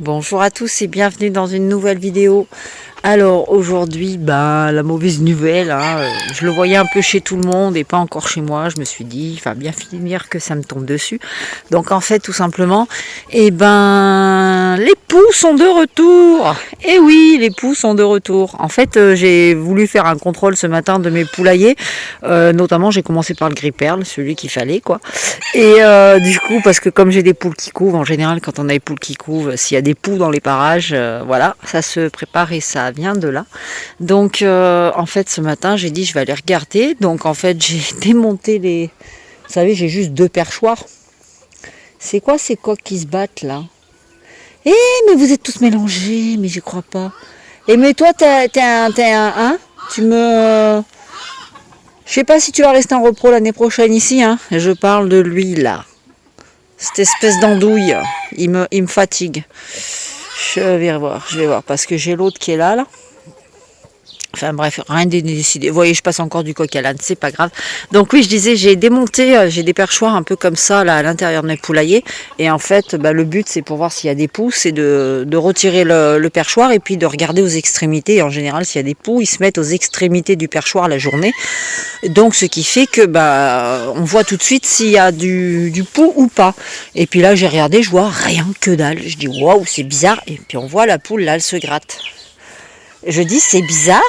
Bonjour à tous et bienvenue dans une nouvelle vidéo. Alors aujourd'hui, la mauvaise nouvelle, je le voyais un peu chez tout le monde et pas encore chez moi. Je me suis dit, il va bien finir que ça me tombe dessus. Donc en fait, tout simplement, les poux sont de retour. Et oui, les poux sont de retour. En fait, j'ai voulu faire un contrôle ce matin de mes poulaillers. Notamment, j'ai commencé par le gris perle, celui qu'il fallait, quoi. Et du coup, parce que comme j'ai des poules qui couvent, en général, quand on a des poules qui couvent, s'il y a des poux dans les parages, voilà, ça se prépare et ça vient de là. Donc, en fait, ce matin, j'ai dit, je vais aller regarder. Donc, en fait, j'ai démonté les... Vous savez, j'ai juste 2 perchoirs. C'est quoi ces coqs qui se battent, là? Eh, mais vous êtes tous mélangés, mais j'y crois pas. Et mais toi, t'es un, hein? Tu me... Je sais pas si tu vas rester en repro l'année prochaine ici, hein. Je parle de lui, là. Cette espèce d'andouille, il me fatigue. Je vais voir, parce que j'ai l'autre qui est là. Enfin bref, rien n'est décidé. Vous voyez, je passe encore du coq à l'âne, c'est pas grave. Donc oui, je disais, j'ai démonté, j'ai des perchoirs un peu comme ça là à l'intérieur de mes poulaillers. Et en fait, le but c'est pour voir s'il y a des poux, c'est de retirer le perchoir et puis de regarder aux extrémités. Et en général, s'il y a des poux, ils se mettent aux extrémités du perchoir la journée. Donc ce qui fait que on voit tout de suite s'il y a du poux ou pas. Et puis là, j'ai regardé, je vois rien que dalle. Je dis waouh, c'est bizarre. Et puis on voit la poule là, elle se gratte. Je dis c'est bizarre.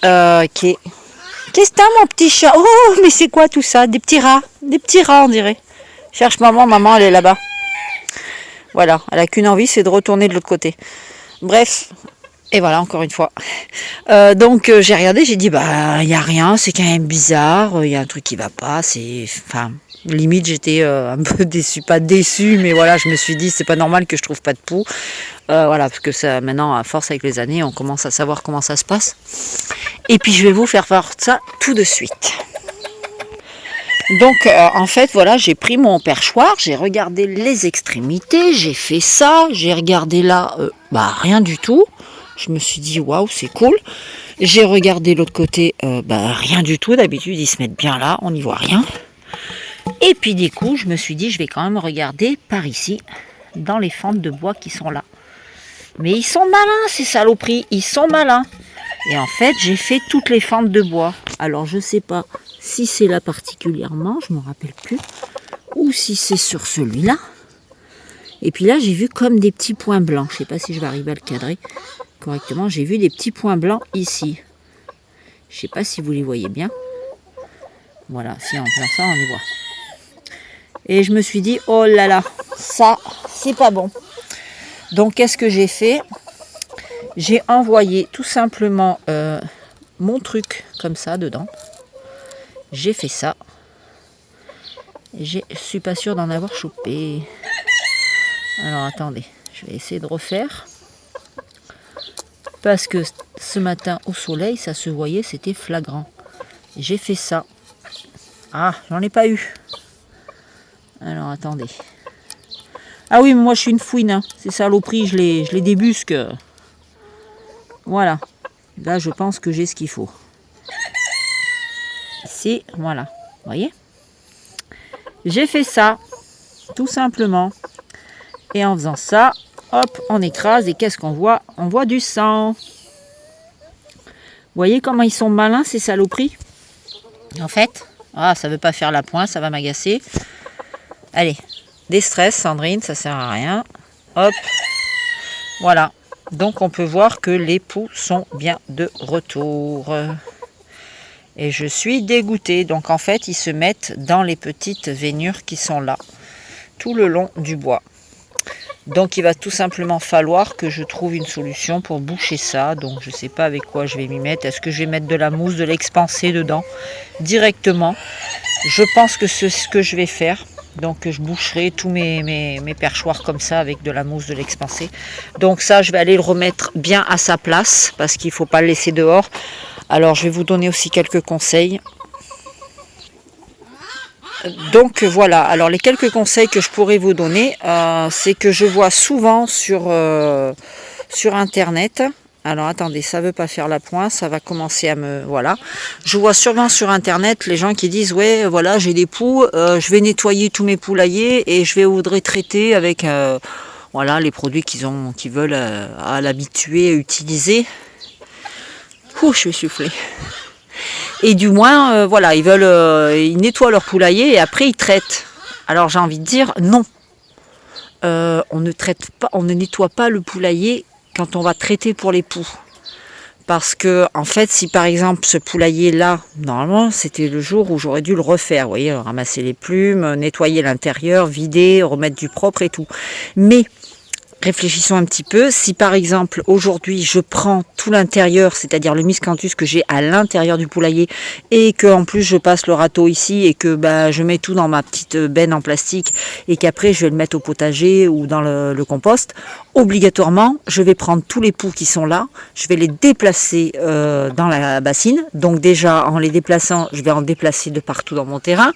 Qu'est-ce que t'as mon petit chat? Oh, mais c'est quoi tout ça? Des petits rats on dirait. Cherche maman elle est là-bas. Voilà, elle a qu'une envie, c'est de retourner de l'autre côté. Bref, et voilà encore une fois. Donc j'ai regardé, j'ai dit il y a rien, c'est quand même bizarre, il y a un truc qui va pas, limite j'étais un peu déçue, pas déçue, mais voilà, je me suis dit c'est pas normal que je trouve pas de poux. Voilà, parce que ça, maintenant, à force avec les années, on commence à savoir comment ça se passe. Et puis je vais vous faire voir ça tout de suite. Donc en fait, voilà, j'ai pris mon perchoir, j'ai regardé les extrémités, j'ai fait ça, j'ai regardé là, rien du tout. Je me suis dit waouh, c'est cool. J'ai regardé l'autre côté, rien du tout. D'habitude, ils se mettent bien là, on n'y voit rien. Et puis du coup, je me suis dit, je vais quand même regarder par ici, dans les fentes de bois qui sont là. Mais ils sont malins, ces saloperies, ils sont malins. Et en fait, j'ai fait toutes les fentes de bois. Alors, je ne sais pas si c'est là particulièrement, je ne me rappelle plus, ou si c'est sur celui-là. Et puis là, j'ai vu comme des petits points blancs. Je ne sais pas si je vais arriver à le cadrer correctement. J'ai vu des petits points blancs ici. Je ne sais pas si vous les voyez bien. Voilà, si on fait ça, on les voit. Et je me suis dit, oh là là, ça, c'est pas bon. Donc, qu'est-ce que j'ai fait? J'ai envoyé tout simplement mon truc comme ça dedans. J'ai fait ça. Je suis pas sûre d'en avoir chopé. Alors, attendez. Je vais essayer de refaire. Parce que ce matin, au soleil, ça se voyait, c'était flagrant. J'ai fait ça. Ah, j'en ai pas eu. Alors, attendez. Ah oui, moi je suis une fouine, hein. Ces saloperies, je les débusque. Voilà. Là, je pense que j'ai ce qu'il faut. Ici, voilà. Vous voyez? J'ai fait ça, tout simplement. Et en faisant ça, hop, on écrase. Et qu'est-ce qu'on voit? On voit du sang. Vous voyez comment ils sont malins, ces saloperies? En fait, ça veut pas faire la pointe, ça va m'agacer. Allez. Déstress, Sandrine, ça sert à rien. Hop, voilà. Donc on peut voir que les poux sont bien de retour. Et je suis dégoûtée. Donc en fait, ils se mettent dans les petites veinures qui sont là, tout le long du bois. Donc il va tout simplement falloir que je trouve une solution pour boucher ça. Donc je ne sais pas avec quoi je vais m'y mettre. Est-ce que je vais mettre de la mousse, de l'expansé dedans directement? Je pense que c'est ce que je vais faire. Donc je boucherai tous mes perchoirs comme ça avec de la mousse, de l'expansé. Donc ça, je vais aller le remettre bien à sa place parce qu'il ne faut pas le laisser dehors. Alors je vais vous donner aussi quelques conseils. Donc voilà, alors les quelques conseils que je pourrais vous donner, c'est que je vois souvent sur Internet. Alors attendez, ça veut pas faire la pointe, ça va commencer à me... Voilà. Je vois sûrement sur Internet les gens qui disent, ouais, voilà, j'ai des poux, je vais nettoyer tous mes poulaillers et je voudrais traiter avec Voilà les produits qu'ils veulent à l'habituer à utiliser. Ouh, je suis soufflée. Et du moins, voilà, ils nettoient leur poulailler et après ils traitent. Alors j'ai envie de dire non. On ne nettoie pas le poulailler quand on va traiter pour les poux. Parce que, en fait, si par exemple ce poulailler-là, normalement, c'était le jour où j'aurais dû le refaire, vous voyez, ramasser les plumes, nettoyer l'intérieur, vider, remettre du propre et tout. Mais, réfléchissons un petit peu, si par exemple, aujourd'hui, je prends tout l'intérieur, c'est-à-dire le miscanthus que j'ai à l'intérieur du poulailler, et que en plus je passe le râteau ici, et que je mets tout dans ma petite benne en plastique, et qu'après je vais le mettre au potager ou dans le compost, obligatoirement, je vais prendre tous les poux qui sont là, je vais les déplacer dans la bassine. Donc déjà, en les déplaçant, je vais en déplacer de partout dans mon terrain.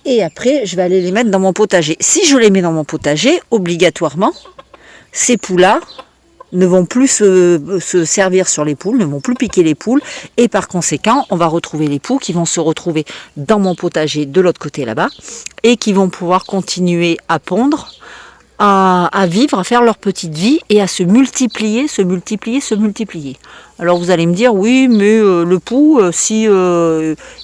Et après, je vais aller les mettre dans mon potager. Si je les mets dans mon potager, obligatoirement, ces poux-là ne vont plus se servir sur les poules, ne vont plus piquer les poules. Et par conséquent, on va retrouver les poux qui vont se retrouver dans mon potager de l'autre côté là-bas et qui vont pouvoir continuer à pondre, à vivre, à faire leur petite vie et à se multiplier. Alors vous allez me dire, oui, mais le pou, si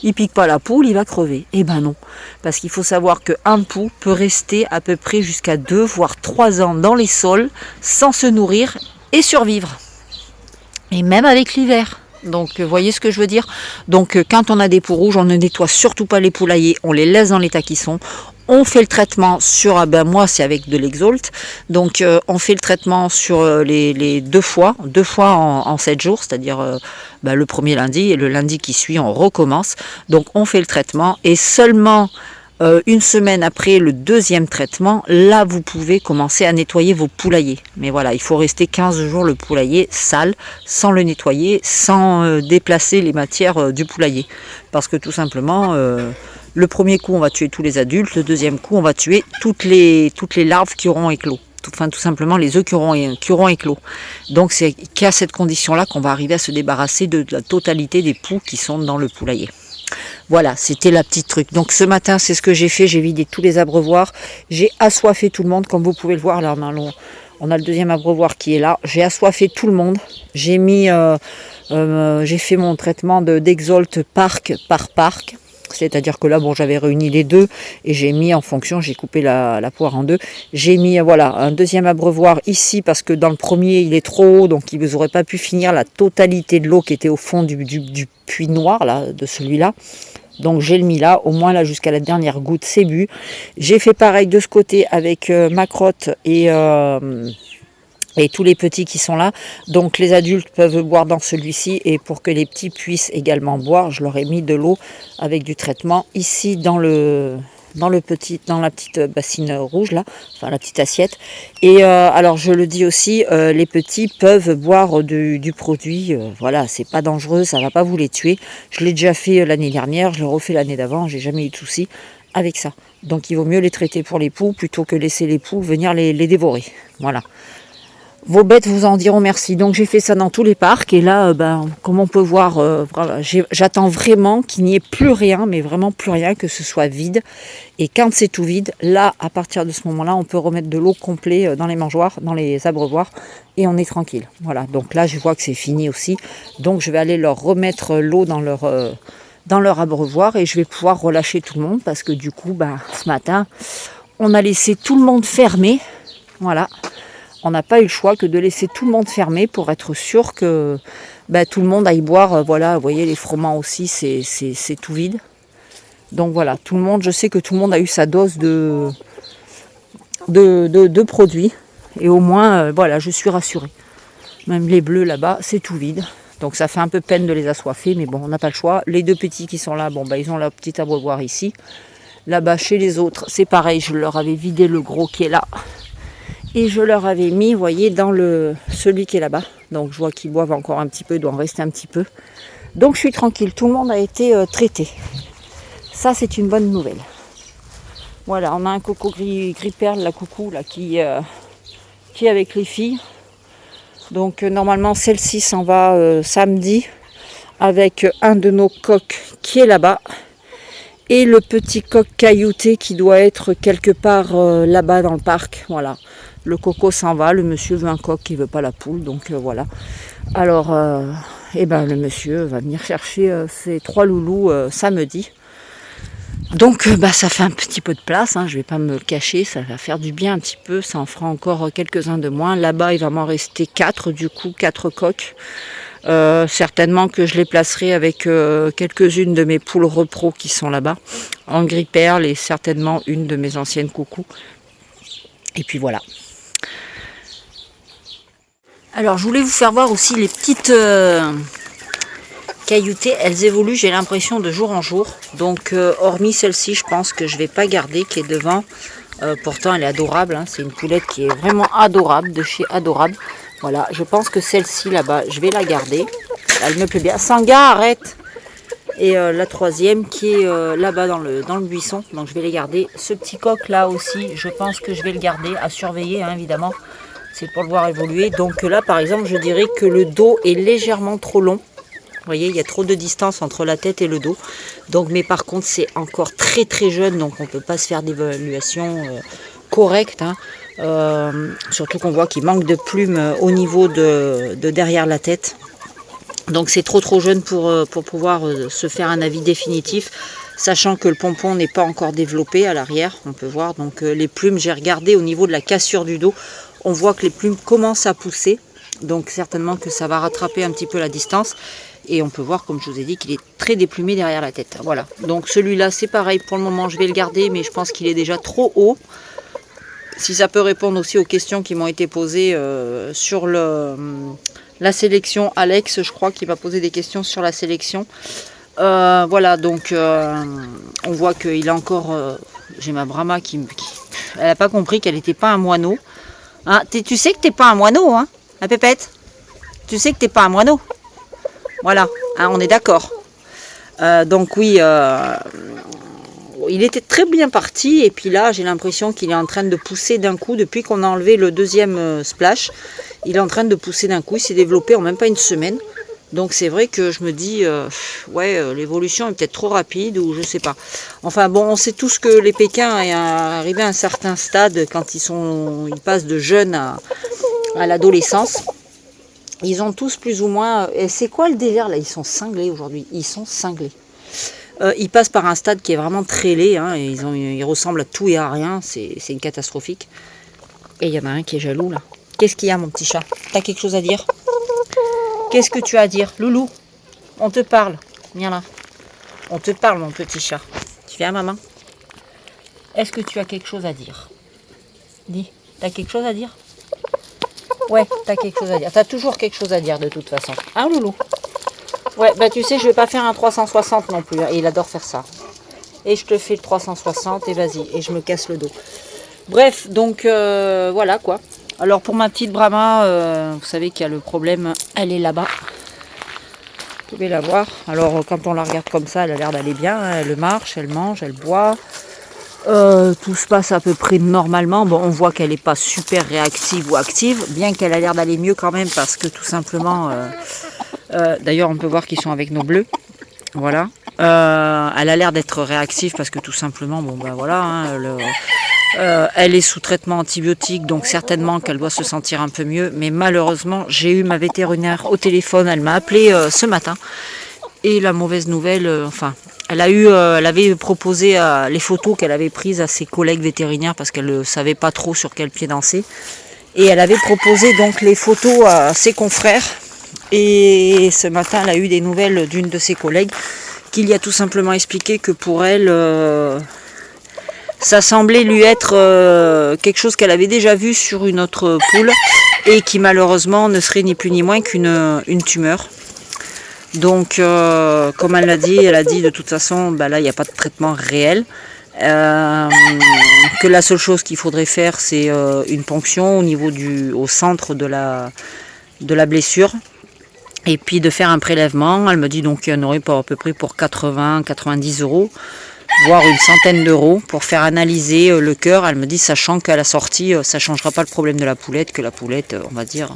il pique pas la poule, il va crever. Eh ben non, parce qu'il faut savoir qu'un pou peut rester à peu près jusqu'à 2 voire 3 ans dans les sols sans se nourrir et survivre. Et même avec l'hiver. Donc, vous voyez ce que je veux dire? Donc, quand on a des poux rouges, on ne nettoie surtout pas les poulaillers, on les laisse dans l'état qu'ils sont. On fait le traitement sur, moi c'est avec de l'Exalt, donc on fait le traitement sur les 2 fois en 7 jours, c'est-à-dire le premier lundi et le lundi qui suit on recommence. Donc on fait le traitement et seulement une semaine après le 2e traitement, là vous pouvez commencer à nettoyer vos poulaillers. Mais voilà, il faut rester 15 jours le poulailler sale, sans le nettoyer, sans déplacer les matières du poulailler. Parce que tout simplement... le premier coup, on va tuer tous les adultes. Le deuxième coup, on va tuer toutes les larves qui auront éclos. Tout simplement les œufs qui auront éclos. Donc, c'est qu'à cette condition-là qu'on va arriver à se débarrasser de la totalité des poux qui sont dans le poulailler. Voilà, c'était la petite truc. Donc, ce matin, c'est ce que j'ai fait. J'ai vidé tous les abreuvoirs. J'ai assoiffé tout le monde, comme vous pouvez le voir. Là, on a le 2e abreuvoir qui est là. J'ai assoiffé tout le monde. J'ai mis... j'ai fait mon traitement d'Exalt parc par parc. C'est-à-dire que là, j'avais réuni les 2 et j'ai mis en fonction, j'ai coupé la poire en 2. J'ai mis un 2e abreuvoir ici parce que dans le premier, il est trop haut, donc vous n'aurez pas pu finir la totalité de l'eau qui était au fond du puits noir, là, de celui-là. Donc j'ai le mis là, au moins là jusqu'à la dernière goutte, c'est bu. J'ai fait pareil de ce côté avec ma crotte et tous les petits qui sont là. Donc les adultes peuvent boire dans celui-ci et pour que les petits puissent également boire, je leur ai mis de l'eau avec du traitement ici dans la petite bassine rouge là, enfin la petite assiette. Et alors je le dis aussi, les petits peuvent boire du produit, voilà, c'est pas dangereux, ça va pas vous les tuer. Je l'ai déjà fait l'année dernière, je l'ai refait l'année d'avant, j'ai jamais eu de soucis avec ça. Donc il vaut mieux les traiter pour les poux plutôt que laisser les poux venir les dévorer. Voilà. Vos bêtes vous en diront merci. Donc j'ai fait ça dans tous les parcs et là, comme on peut voir, j'attends vraiment qu'il n'y ait plus rien, mais vraiment plus rien, que ce soit vide. Et quand c'est tout vide, là, à partir de ce moment-là, on peut remettre de l'eau complète dans les mangeoires, dans les abreuvoirs, et on est tranquille. Voilà, donc là, je vois que c'est fini aussi. Donc je vais aller leur remettre l'eau dans leur abreuvoir et je vais pouvoir relâcher tout le monde parce que du coup, ce matin, on a laissé tout le monde fermé. Voilà. On n'a pas eu le choix que de laisser tout le monde fermé pour être sûr que tout le monde aille boire. Voilà, vous voyez, les froment aussi, c'est tout vide. Donc voilà, tout le monde, je sais que tout le monde a eu sa dose de produits. Et au moins, voilà, je suis rassurée. Même les bleus là-bas, c'est tout vide. Donc ça fait un peu peine de les assoiffer, mais bon, on n'a pas le choix. Les 2 petits qui sont là, ils ont leur petit abreuvoir ici. Là-bas, chez les autres, c'est pareil, je leur avais vidé le gros qui est là. Et je leur avais mis, vous voyez, dans celui qui est là-bas. Donc je vois qu'ils boivent encore un petit peu, il doit en rester un petit peu. Donc je suis tranquille, tout le monde a été traité. Ça, c'est une bonne nouvelle. Voilà, on a un coco gris perle, la coucou, là, qui est avec les filles. Donc normalement, celle-ci s'en va samedi avec un de nos coqs qui est là-bas. Et le petit coq caillouté qui doit être quelque part là-bas dans le parc. Voilà. Le coco s'en va, le monsieur veut un coq, qui veut pas la poule, donc voilà. Alors, eh ben, le monsieur va venir chercher ses 3 loulous samedi. Donc ça fait un petit peu de place, hein, je vais pas me le cacher, ça va faire du bien un petit peu, ça en fera encore quelques-uns de moins. Là-bas il va m'en rester 4 du coup, 4 coques. Certainement que je les placerai avec quelques-unes de mes poules repro qui sont là-bas, en gris perle, et certainement une de mes anciennes coucous. Et puis voilà. Alors je voulais vous faire voir aussi les petites cailloutées, elles évoluent, j'ai l'impression, de jour en jour. Donc hormis celle-ci, je pense que je vais pas garder, qui est devant. Pourtant elle est adorable, hein. C'est une poulette qui est vraiment adorable, de chez Adorable. Voilà, je pense que celle-ci là-bas, je vais la garder. Elle me plaît bien. Sanga, arrête. Et la troisième qui est là-bas dans le buisson. Donc je vais les garder. Ce petit coq là aussi, je pense que je vais le garder, à surveiller hein, évidemment. C'est pour le voir évoluer. Donc là par exemple, je dirais que le dos est légèrement trop long. Vous voyez, il y a trop de distance entre la tête et le dos. Donc, mais par contre, c'est encore très très jeune, donc on ne peut pas se faire d'évaluation correcte. Hein. Surtout qu'on voit qu'il manque de plumes au niveau de derrière la tête. Donc c'est trop jeune pour pouvoir se faire un avis définitif. Sachant que le pompon n'est pas encore développé à l'arrière, on peut voir. Donc les plumes, j'ai regardé au niveau de la cassure du dos. On voit que les plumes commencent à pousser. Donc certainement que ça va rattraper un petit peu la distance. Et on peut voir, comme je vous ai dit, qu'il est très déplumé derrière la tête. Voilà. Donc celui-là, c'est pareil. Pour le moment, je vais le garder, mais je pense qu'il est déjà trop haut. Si ça peut répondre aussi aux questions qui m'ont été posées sur la sélection. Alex, je crois, qui m'a posé des questions sur la sélection. Voilà, donc on voit qu'il a encore... j'ai ma Brahma elle n'a pas compris qu'elle n'était pas un moineau. Hein, tu sais que tu n'es pas un moineau, hein, la pépette. Tu sais que tu n'es pas un moineau. Voilà, hein, on est d'accord. Donc oui, il était très bien parti. Et puis là, j'ai l'impression qu'il est en train de pousser d'un coup. Depuis qu'on a enlevé le deuxième splash, il est en train de pousser d'un coup. Il s'est développé en même pas une semaine. Donc c'est vrai que je me dis, l'évolution est peut-être trop rapide ou je sais pas. Enfin bon, on sait tous que les Pékins arrivés à un certain stade, quand ils passent de jeunes à l'adolescence. Ils ont tous plus ou moins... Et c'est quoi le délire là? Ils sont cinglés aujourd'hui. Ils sont cinglés. Ils passent par un stade qui est vraiment très laid. Hein, et ils ressemblent à tout et à rien. C'est une catastrophique. Et il y en a un qui est jaloux là. Qu'est-ce qu'il y a, mon petit chat? T'as quelque chose à dire? Qu'est-ce que tu as à dire? Loulou, on te parle. Viens là. On te parle, mon petit chat. Tu viens, maman? Est-ce que tu as quelque chose à dire? Dis, t'as quelque chose à dire? Ouais, t'as quelque chose à dire. T'as toujours quelque chose à dire de toute façon. Hein, Loulou? Ouais, bah tu sais, je vais pas faire un 360 non plus. Hein, et il adore faire ça. Et je te fais le 360 et vas-y. Et je me casse le dos. Bref, donc voilà quoi. Alors pour ma petite Brahma, vous savez qu'il y a le problème. Elle est là-bas. Vous pouvez la voir. Alors quand on la regarde comme ça, elle a l'air d'aller bien. Hein, elle marche, elle mange, elle boit. Tout se passe à peu près normalement. Bon, on voit qu'elle n'est pas super réactive ou active, bien qu'elle a l'air d'aller mieux quand même, parce que tout simplement, d'ailleurs on peut voir qu'ils sont avec nos bleus. Voilà. Elle a l'air d'être réactive parce que tout simplement, bon ben voilà, hein, elle est sous traitement antibiotique, donc certainement qu'elle doit se sentir un peu mieux. Mais malheureusement, j'ai eu ma vétérinaire au téléphone, elle m'a appelé ce matin. Et la mauvaise nouvelle, elle avait proposé les photos qu'elle avait prises à ses collègues vétérinaires parce qu'elle ne savait pas trop sur quel pied danser. Et elle avait proposé donc les photos à ses confrères. Et ce matin, elle a eu des nouvelles d'une de ses collègues qui lui a tout simplement expliqué que pour elle, ça semblait lui être quelque chose qu'elle avait déjà vu sur une autre poule et qui malheureusement ne serait ni plus ni moins qu'une tumeur. Donc, comme elle a dit de toute façon, là, il n'y a pas de traitement réel. Que la seule chose qu'il faudrait faire, c'est une ponction au centre de la blessure. Et puis de faire un prélèvement. Elle me dit donc qu'il y en aurait à peu près pour 80-90 €, voire une centaine d'euros, pour faire analyser le cœur. Elle me dit, sachant qu'à la sortie, ça ne changera pas le problème de la poulette, que la poulette, on va dire,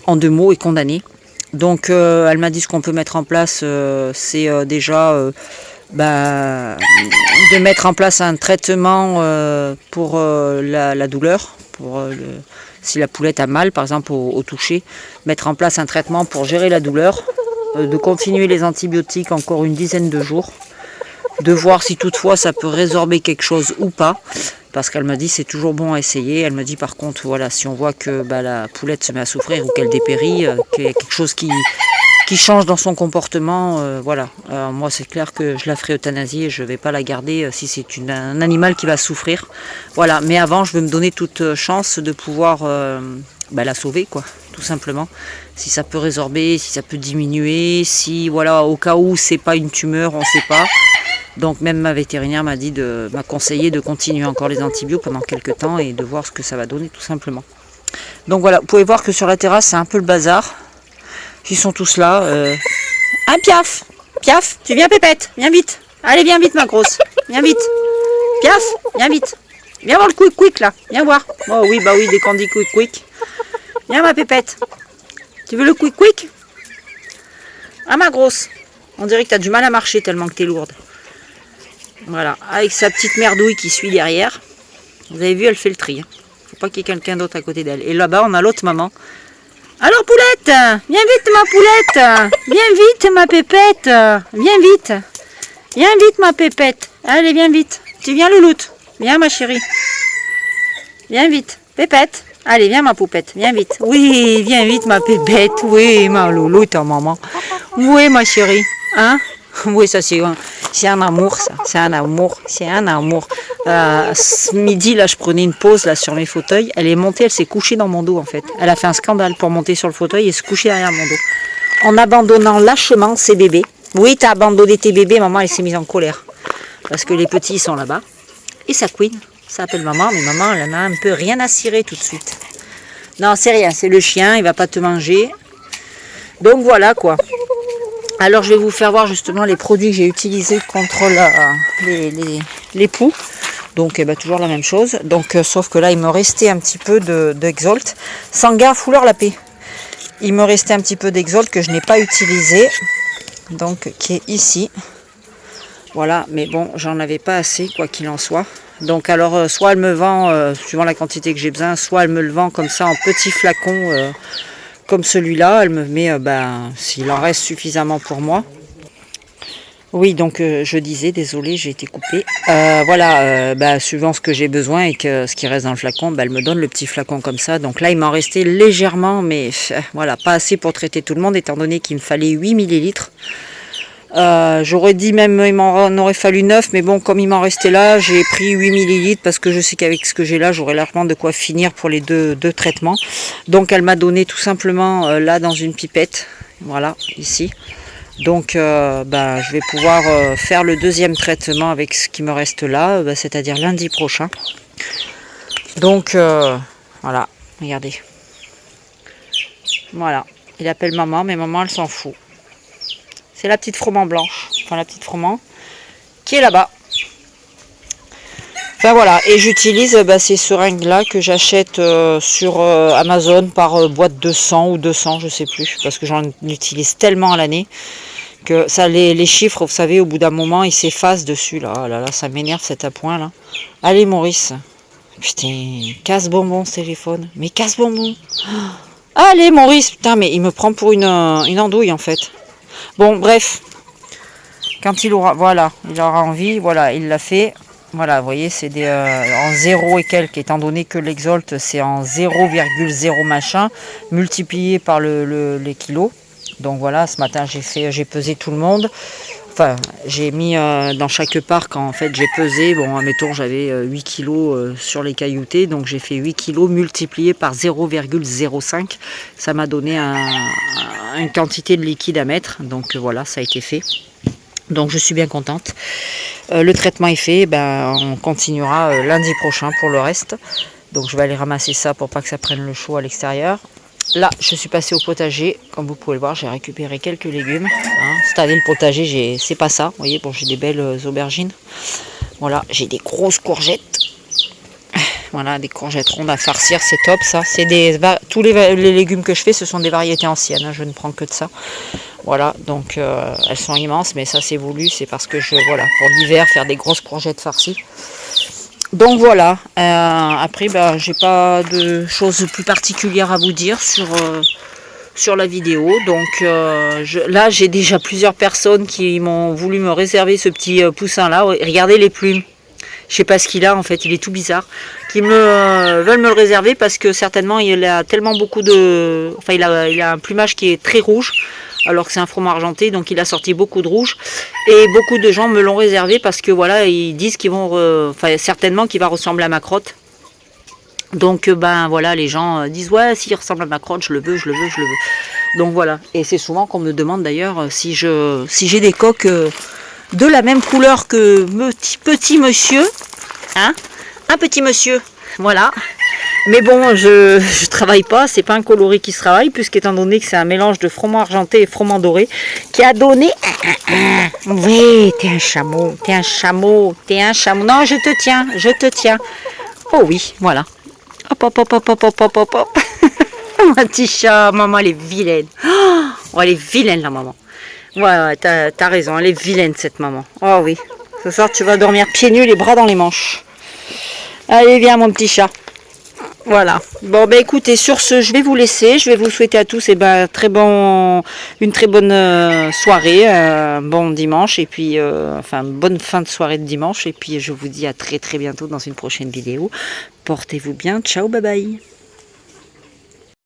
en 2 mots, est condamnée. Donc elle m'a dit ce qu'on peut mettre en place, c'est déjà de mettre en place un traitement pour la douleur. pour si la poulette a mal, par exemple au toucher, mettre en place un traitement pour gérer la douleur, de continuer les antibiotiques encore une dizaine de jours, de voir si toutefois ça peut résorber quelque chose ou pas, parce qu'elle m'a dit c'est toujours bon à essayer. Elle me dit par contre, voilà, si on voit que la poulette se met à souffrir ou qu'elle dépérit, qu'il y a quelque chose qui change dans son comportement, voilà. Alors moi c'est clair que je la ferai euthanasier, je ne vais pas la garder si c'est un animal qui va souffrir. Voilà, mais avant je veux me donner toute chance de pouvoir la sauver, quoi, tout simplement. Si ça peut résorber, si ça peut diminuer, si voilà, au cas où c'est pas une tumeur, on ne sait pas. Donc même ma vétérinaire m'a conseillé de continuer encore les antibiotiques pendant quelques temps et de voir ce que ça va donner, tout simplement. Donc voilà, vous pouvez voir que sur la terrasse c'est un peu le bazar. Ils sont tous là. Ah, Piaf, Piaf, tu viens, Pépette, viens vite. Allez, viens vite, ma grosse, viens vite. Piaf, viens vite. Viens voir le quick quick là, viens voir. Oh oui, bah oui, dès qu'on dit quick quick. Viens, ma Pépette. Tu veux le quick quick? Ah, ma grosse. On dirait que tu as du mal à marcher tellement que tu es lourde. Voilà, avec sa petite merdouille qui suit derrière. Vous avez vu, elle fait le tri. Faut pas qu'il y ait quelqu'un d'autre à côté d'elle. Et là-bas, on a l'autre maman. Alors, poulette, viens vite, ma poulette. Viens vite, ma Pépette. Viens vite. Viens vite, ma Pépette. Allez, viens vite. Tu viens, louloute. Viens, ma chérie. Viens vite. Pépette. Allez, viens, ma poupette. Viens vite. Oui, viens vite, ma Pépette. Oui, ma louloute, maman. Oui, ma chérie. Hein? Oui, ça, c'est un amour, ça. C'est un amour. C'est un amour. Ce midi, là, je prenais une pause là, sur mes fauteuils. Elle est montée, elle s'est couchée dans mon dos, en fait. Elle a fait un scandale pour monter sur le fauteuil et se coucher derrière mon dos. En abandonnant lâchement ses bébés. Oui, t'as abandonné tes bébés, maman, elle s'est mise en colère. Parce que les petits, ils sont là-bas. Et sa queen, ça s'appelle maman, mais maman, elle en a un peu rien à cirer tout de suite. Non, c'est rien, c'est le chien, il va pas te manger. Donc voilà, quoi. Alors, je vais vous faire voir justement les produits que j'ai utilisés contre les poux. Donc, toujours la même chose. Donc, sauf que là, il me restait un petit peu d'Exolt. Sanguin fouleur la paix. Il me restait un petit peu d'Exolt que je n'ai pas utilisé. Donc, qui est ici. Voilà, mais bon, j'en avais pas assez, quoi qu'il en soit. Donc, alors, soit elle me vend, suivant la quantité que j'ai besoin, soit elle me le vend comme ça en petits flacons. Comme celui-là, elle me met, s'il en reste suffisamment pour moi. Oui, donc je disais, désolé, j'ai été coupée. Voilà, suivant ce que j'ai besoin et que ce qui reste dans le flacon, elle me donne le petit flacon comme ça. Donc là, il m'en restait légèrement, mais voilà, pas assez pour traiter tout le monde, étant donné qu'il me fallait 8 millilitres. J'aurais dit même il m'en aurait fallu 9, mais bon, comme il m'en restait là, j'ai pris 8 millilitres parce que je sais qu'avec ce que j'ai là, j'aurai largement de quoi finir pour les deux traitements. Donc elle m'a donné tout simplement là dans une pipette, voilà, ici. Donc je vais pouvoir faire le deuxième traitement avec ce qui me reste là, c'est-à-dire lundi prochain. Donc voilà, regardez. Voilà, il appelle maman, mais maman elle s'en fout. C'est la petite froment blanche, enfin la petite froment, qui est là-bas. Enfin voilà, et j'utilise ces seringues là que j'achète sur Amazon par boîte de 100 ou 200, je sais plus, parce que j'en utilise tellement à l'année que ça, les chiffres, vous savez, au bout d'un moment, ils s'effacent dessus. Là, oh là, là, ça m'énerve cet appoint là. Allez Maurice, putain, casse bonbon ce téléphone, mais casse bonbon. Allez Maurice, putain, mais il me prend pour une andouille en fait. Bon, bref, quand il aura, voilà, il aura envie, voilà, il l'a fait. Voilà, vous voyez, c'est en 0 et quelques, étant donné que l'Exolt, c'est en 0,0 machin, multiplié par les kilos. Donc voilà, ce matin, j'ai pesé tout le monde. Enfin, j'ai mis dans chaque parc, en fait, j'ai pesé. Bon, admettons, j'avais 8 kilos sur les cailloutés. Donc, j'ai fait 8 kilos multiplié par 0,05. Ça m'a donné une quantité de liquide à mettre. Donc, voilà, ça a été fait. Donc, je suis bien contente. Le traitement est fait. On continuera lundi prochain pour le reste. Donc, je vais aller ramasser ça pour pas que ça prenne le chaud à l'extérieur. Là, je suis passée au potager. Comme vous pouvez le voir, j'ai récupéré quelques légumes. Cette année, le potager, c'est pas ça. Vous voyez, bon, j'ai des belles aubergines. Voilà, j'ai des grosses courgettes. Voilà, des courgettes rondes à farcir, c'est top ça. C'est tous les légumes que je fais, ce sont des variétés anciennes. Je ne prends que de ça. Voilà, donc elles sont immenses, mais ça c'est voulu. C'est parce que voilà, pour l'hiver, faire des grosses courgettes farcies. Donc voilà, après j'ai pas de choses plus particulières à vous dire sur la vidéo. Donc là j'ai déjà plusieurs personnes qui m'ont voulu me réserver ce petit poussin là. Regardez les plumes. Je sais pas ce qu'il a en fait, il est tout bizarre. Qui veulent me le réserver parce que certainement il a tellement beaucoup de... Enfin il a un plumage qui est très rouge. Alors que c'est un froment argenté, donc il a sorti beaucoup de rouge. Et beaucoup de gens me l'ont réservé parce que voilà, ils disent qu'ils vont... Enfin certainement qu'il va ressembler à ma crotte. Donc voilà, les gens disent ouais, s'il ressemble à ma crotte, je le veux, je le veux, je le veux. Donc voilà, et c'est souvent qu'on me demande d'ailleurs si j'ai des coques de la même couleur que petit monsieur, hein, un petit monsieur, voilà. Mais bon, je travaille pas, c'est pas un coloris qui se travaille, puisqu'étant donné que c'est un mélange de froment argenté et froment doré, qui a donné... Oui, t'es un chameau, t'es un chameau, t'es un chameau. Non, je te tiens, je te tiens. Oh oui, voilà. Hop, hop, hop, hop, hop, hop, hop, hop, hop. Ma petit chat, maman, elle est vilaine. Oh, elle est vilaine, la maman. Ouais, t'as raison, elle est vilaine, cette maman. Oh oui, ce soir, tu vas dormir pieds nus, les bras dans les manches. Allez, viens, mon petit chat. Voilà. Bon, écoutez, sur ce, je vais vous laisser. Je vais vous souhaiter à tous une très bonne soirée, bon dimanche, et puis, bonne fin de soirée de dimanche. Et puis, je vous dis à très très bientôt dans une prochaine vidéo. Portez-vous bien. Ciao, bye bye.